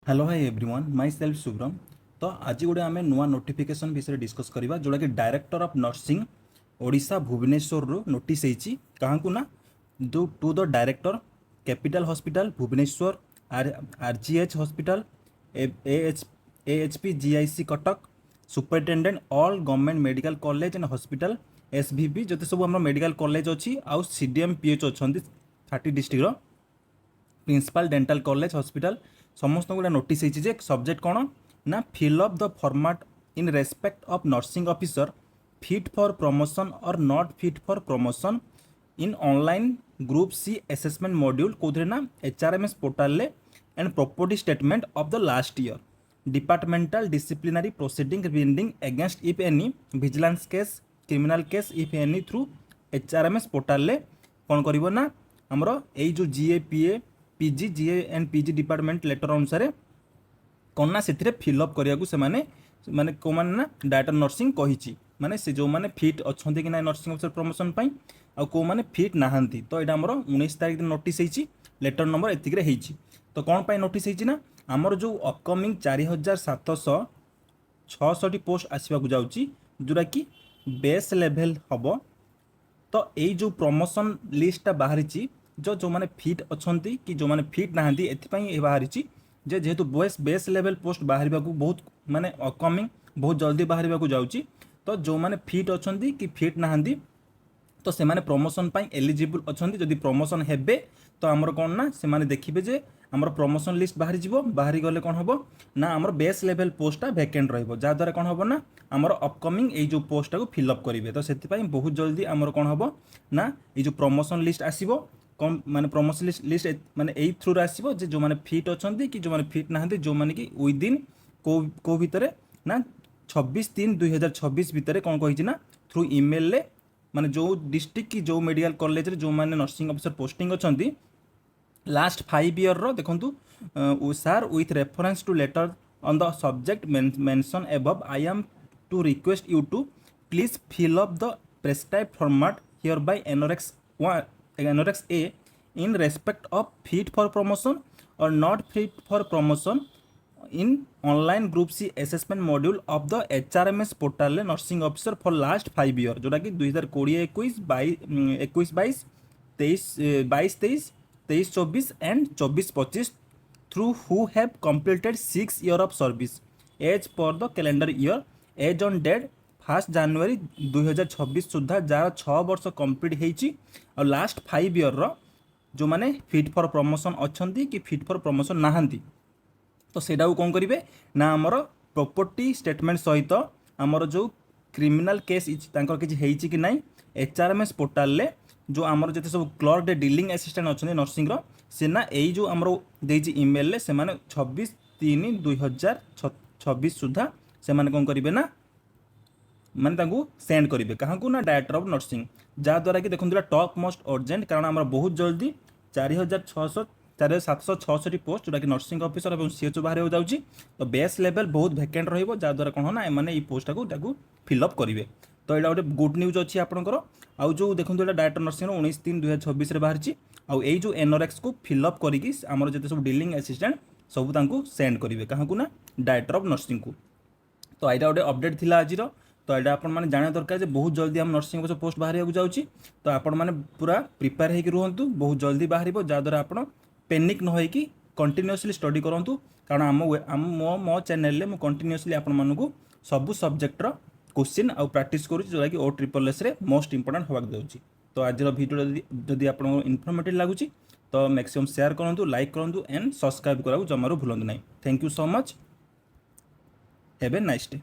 Hello hi everyone myself Shubhram. तो आज गोटे आम नुआ नोटिफिकेशन विषय डिस्कस करवा जोटा कि director of nursing Odisha Bhubaneswar रु नोटिस होती क्या ना to the director capital hospital Bhubaneswar RGH hospital AHP GIC Cuttack superintendent all government medical college and hospital SVP जो सब आम मेडिकल कॉलेज अच्छी आउ सीडीएम पीएच अच्छा 30 district principal dental college hospital समस्त गोटे नोटिस होती सब्जेक्ट कौन ना fill up the format in respect of nursing officer fit for promotion or not fit for promotion in online group C assessment module कौन ना HRMS portal and property statement of the last year departmental disciplinary proceeding building against if any vigilance case criminal case if any through HRMS portal कौन कर ना आमर यो GA PA PG GA and PG department letter अनुसार कौन ना से fill up करने से माने कौ मैंने ना डायरेक्टर नर्सिंग कही माने से जो मैंने फिट अच्छा कि ना नर्सिंग अफिसर प्रमोशन आ कौ मैंने फिट नहांती तो यहाँ आमर 19 तारीख दिन नोटिस होती लेटर नंबर एतिक तो कौन पाई नोटिस होती ना आमर जो अपकमिंग 4766 पोस्ट आसवाक जाऊँगी जोटा कि बेस लेवल हम तो यही जो प्रमोशन लिस्टा बाहरी जो मैंने फिट अच्छा कि जो मैंने फिट नहांती एपाई बाहरी जेहेतु बेस लेवल पोस्ट बाहर बहुत माने अपकमिंग बहुत जल्दी बाहर जाऊँगी तो जो मैंने फिट अच्छा कि फिट नहांती तो से माने प्रमोशन पाई एलिजिबल अच्छा जदि प्रमोशन हेबे तो आमर कौन ना से माने देखिए जे आमर प्रमोशन लिस्ट बाहरी गले कौन हम ना आमर बेस लेवल पोस्टा भैकेंट रहा कौन हम ना आमर अपकमिंग ये जो पोस्टा को फिलअप करेंगे तो से बहुत जल्दी आमर कौन हम ना ये जो प्रमोशन लिस्ट आसो कौन माने प्रमोशन लिस्ट माने यही थ्रू आसो जो मैंने फिट अच्छा कि जो मैंने फिट नहांती जो मैंने कि विदिन को भितर ना 26/3/2026 भितर कौन कही ना थ्रू इमेल माने जो डिस्ट्रिक्ट की जो मेडिकल कॉलेज रे जो मैंने नर्सिंग ऑफिसर पोस्टिंग अच्छा लास्ट 5 ईयर रो देखंतु sir with reference to letter on the subject mention above I am to request you to please fill up the prescribe format hereby annexure A in respect of fit for promotion or not fit for promotion in online group C assessment module of the HRMS portal nursing officer for last 5 year जोटा कि 2020 21 22 23 24 and 24-25 through who have completed 6 year of service as per the calendar year as on date 1 January 2026 Sudha jar 6 वर्ष complete होती और last 5 year जो मैंने fit for promotion अच्छा कि fit for promotion नहांती तो सेटा कौन करेंगे ना आमर प्रॉपर्टी स्टेटमेंट सहित आमर जो क्रिमिनल केस कि ना एचआरएमएस पोर्टाल जो आमर जिते सब क्लर्क डीलिंग असिस्टेंट अच्छा नर्सिंग से ना यही जो आमर देजी इमेल से 26/3/2026 सुधा से कौन करेंगे ना माने सेंड करेंगे क्या ना डायरेक्टर ऑफ नर्सिंग जहाँद्वारा कि देखो टॉप मोस्ट अर्जेंट कारण आम बहुत जल्दी 4766 पोस्ट जोटा कि नर्सिंग ऑफिसर और सीएचओ बाहर जाऊँगी तो बेस लेवल बहुत भैकेंट रहा कौन ना एम ये पोस्ट को फिलअप करेंगे तो यहाँ गोटे गुड न्यूज अच्छी आपंकर आउ जो देखो यहाँ डायरेक्टर नर्सिंग 19/3/2026 बाहरी आउ यही जो एनोरेक्स को फिलअप करके आमर जिते सब डीलिंग असिस्टेंट सब सेंड करेंगे क्या ना डायरेक्टर ऑफ नर्सिंग को तो यहाँ गोटे अपडेट थी आज तो यहाँ आपण मैंने जाना दरकार बहुत जल्दी हम नर्सिंग ऑफिसर पोस्ट बाहर जाऊँगी तो आपण मैंने पूरा प्रिपेयर होकर रुहतु बहुत जल्दी बाहर जहाँद्वारा आप पेनिक न होइकी कंटिन्यूअसली स्टडी करूँ कारण आम मो चैनल में कंटिन्यूअसली आपको सबू सब्जेक्टर क्वेश्चन आउ प्रैक्टिस करुँच जोटा कि OSSS रे मोस्ट इंपोर्टेंट होगा जाऊँगी तो आज वीडियो जदि आपको इनफॉर्मेटिव लगुच तो मैक्सिमम शेयर करूँ लाइक करूँ एंड सब्सक्राइब करा जमारू भूलु ना। Thank you so much. Have a nice day.